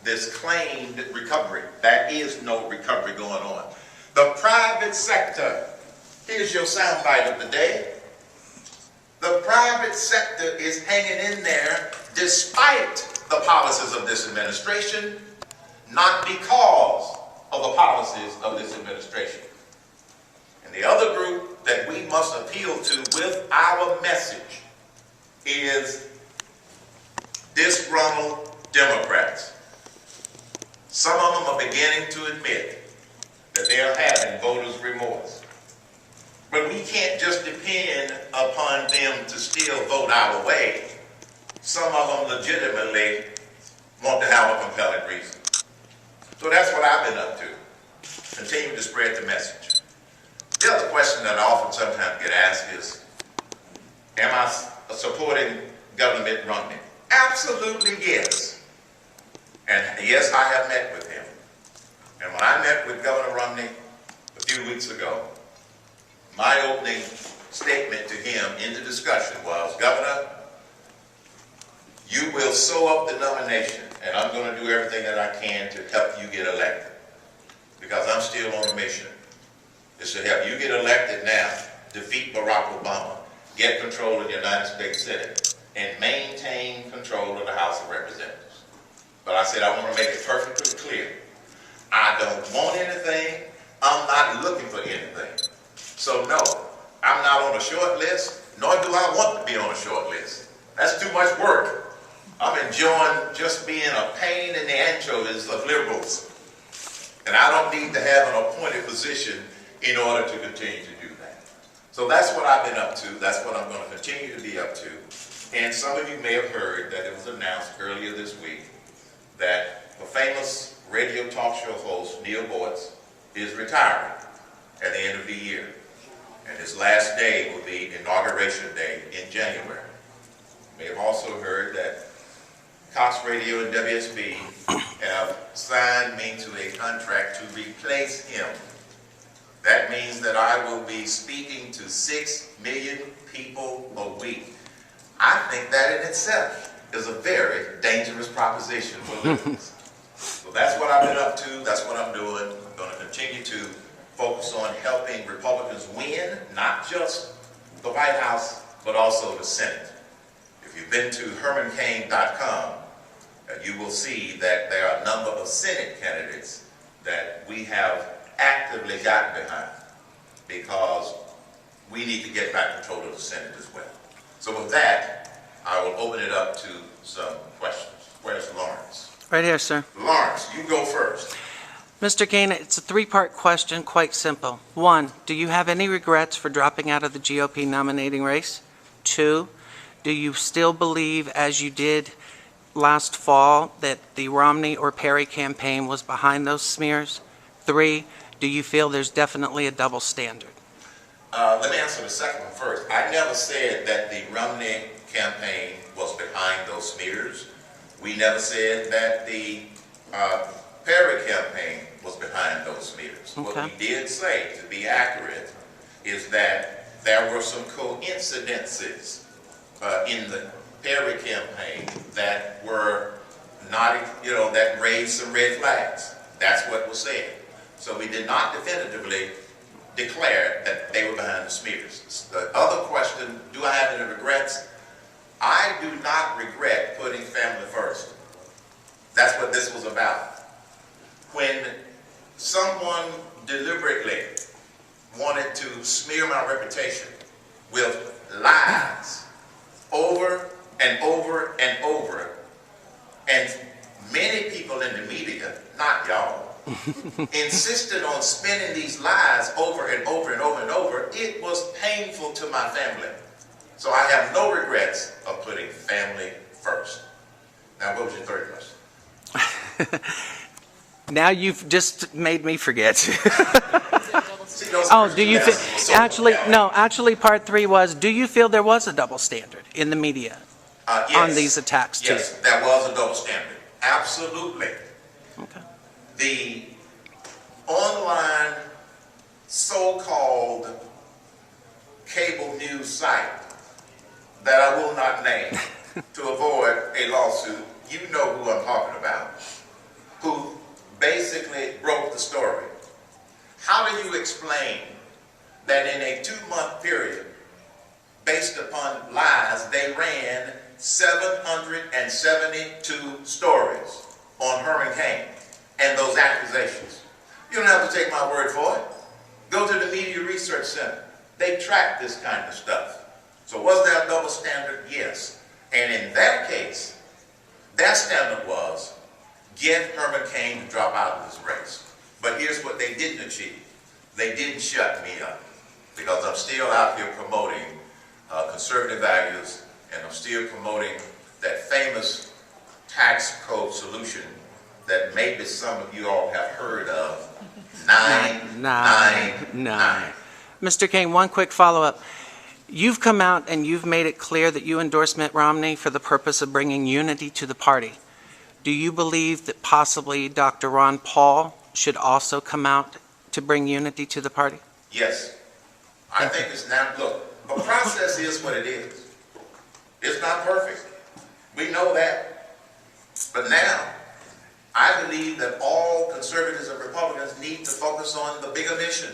this claimed recovery. There is no recovery going on. The private sector, here's your soundbite of the day. The private sector is hanging in there despite the policies of this administration, not because of the policies of this administration. And the other group that we must appeal to with our message is disgruntled Democrats. Some of them are beginning to admit that they are having voters' remorse. But we can't just depend upon them to still vote our way. Some of them legitimately want to have a compelling reason. So that's what I've been up to. Continue to spread the message. The other question that I often sometimes get asked is, am I supporting Governor Mitt Romney? Absolutely yes. And yes, I have met with him. And when I met with Governor Romney a few weeks ago, my opening statement to him in the discussion was, Governor, you will sew up the nomination, and I'm going to do everything that I can to help you get elected, because I'm still on a mission. It's to help you get elected now, defeat Barack Obama, get control of the United States Senate, and maintain control of the House of Representatives. But I said, I want to make it perfectly clear. I don't want anything. I'm not looking for anything. So no, I'm not on a short list, nor do I want to be on a short list. That's too much work. I'm enjoying just being a pain in the anchovies of liberals. And I don't need to have an appointed position in order to continue to do that. So that's what I've been up to. That's what I'm going to continue to be up to. And some of you may have heard that it was announced earlier this week that the famous radio talk show host, Neil Boyce, is retiring at the end of the year. And his last day will be Inauguration Day in January. You may have also heard that Cox Radio and WSB have signed me to a contract to replace him. That means that I will be speaking to 6 million people a week. I think that in itself is a very dangerous proposition for liberals. So that's what I've been up to. That's what I'm doing. I'm going to continue to focus on helping Republicans win, not just the White House, but also the Senate. If you've been to HermanCain.com, you will see that there are a number of Senate candidates that we have actively gotten behind, because we need to get back control of the Senate as well. So with that, I will open it up to some questions. Where's Lawrence? Right here, sir. Lawrence, you go first. Mr. Cain, it's a three-part question, quite simple. 1, do you have any regrets for dropping out of the GOP nominating race? 2, do you still believe, as you did last fall, that the Romney or Perry campaign was behind those smears? 3, do you feel there's definitely a double standard? Let me answer the second one first. I never said that the Romney campaign was behind those smears. We never said that the Perry campaign was behind those smears. Okay. What we did say, to be accurate, is that there were some coincidences in the Perry campaign that were not, that raised some red flags. That's what was said. So we did not definitively declare that they were behind the smears. The other question, do I have any regrets? I do not regret putting family first. That's what this was about. When someone deliberately wanted to smear my reputation with lies over and over and over, and many people in the media, not y'all, insisted on spinning these lies over and over and over and over, it was painful to my family. So I have no regrets of putting family first. Now, what was your third question? Now you've just made me forget. See, Oh, do you think, actually part 3 was, do you feel there was a double standard in the media Yes. on these attacks too? Yes, there was a double standard. Absolutely. Okay. The online so-called cable news site that I will not name to avoid a lawsuit, you know who I'm talking about, story. How do you explain that in a 2-month period, based upon lies, they ran 772 stories on Herman Cain and those accusations? You don't have to take my word for it. Go to the Media Research Center. They track this kind of stuff. So was there a double standard? Yes. And in that case, their standard was get Herman Cain to drop out of this race. But here's what they didn't achieve. They didn't shut me up, because I'm still out here promoting conservative values, and I'm still promoting that famous tax code solution that maybe some of you all have heard of, 999. Mr. Cain, one quick follow-up. You've come out and you've made it clear that you endorse Mitt Romney for the purpose of bringing unity to the party. Do you believe that possibly Dr. Ron Paul should also come out to bring unity to the party? Yes. I think it's now, look, the process is what it is. It's not perfect. We know that. But now, I believe that all conservatives and Republicans need to focus on the bigger mission.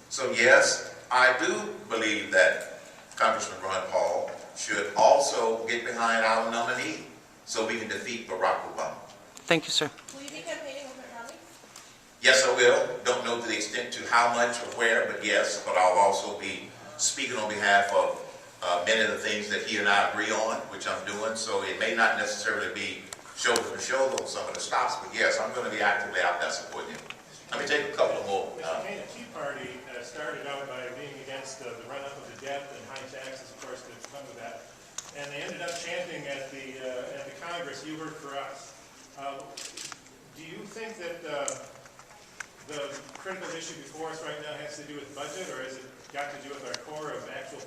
So yes, I do believe that Congressman Ron Paul should also get behind our nominee so we can defeat Barack Obama. Thank you, sir. Will you be campaigning with Mitt Romney? Yes, I will. Don't know to the extent to how much or where, but yes. But I'll also be speaking on behalf of many of the things that he and I agree on, which I'm doing. So it may not necessarily be shoulder to shoulder on some of the stops, but yes, I'm going to be actively out there supporting him. Let me take a couple of more. Mr. Cain, the Tea Party started out by being against the run-up of the debt and high taxes, of course, that come with that. And they ended up chanting at the Congress, "You work for us." Do you think that the critical issue before us right now has to do with budget, or has it got to do with our core of actual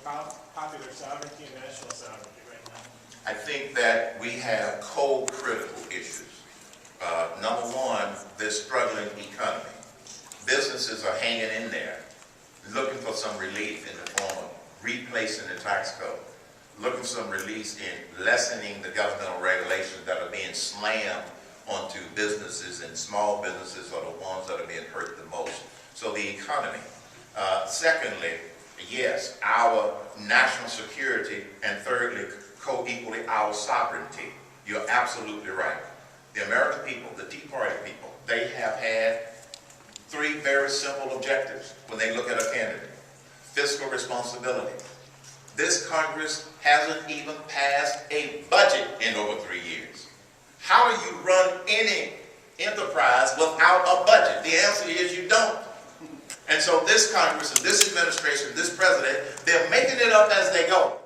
popular sovereignty and national sovereignty right now? I think that we have co-critical issues. Number one, this struggling economy. Businesses are hanging in there, looking for some relief in the form of replacing the tax code, looking for some release in lessening the governmental regulations that are being slammed onto businesses, and small businesses are the ones that are being hurt the most. So the economy. Secondly, yes, our national security, and thirdly, co-equally our sovereignty. You're absolutely right. The American people, the Tea Party people, they have had 3 very simple objectives when they look at a candidate. Fiscal responsibility. This Congress hasn't even passed a budget in over 3 years. How do you run any enterprise without a budget? The answer is you don't. And so this Congress and this administration, this president, they're making it up as they go.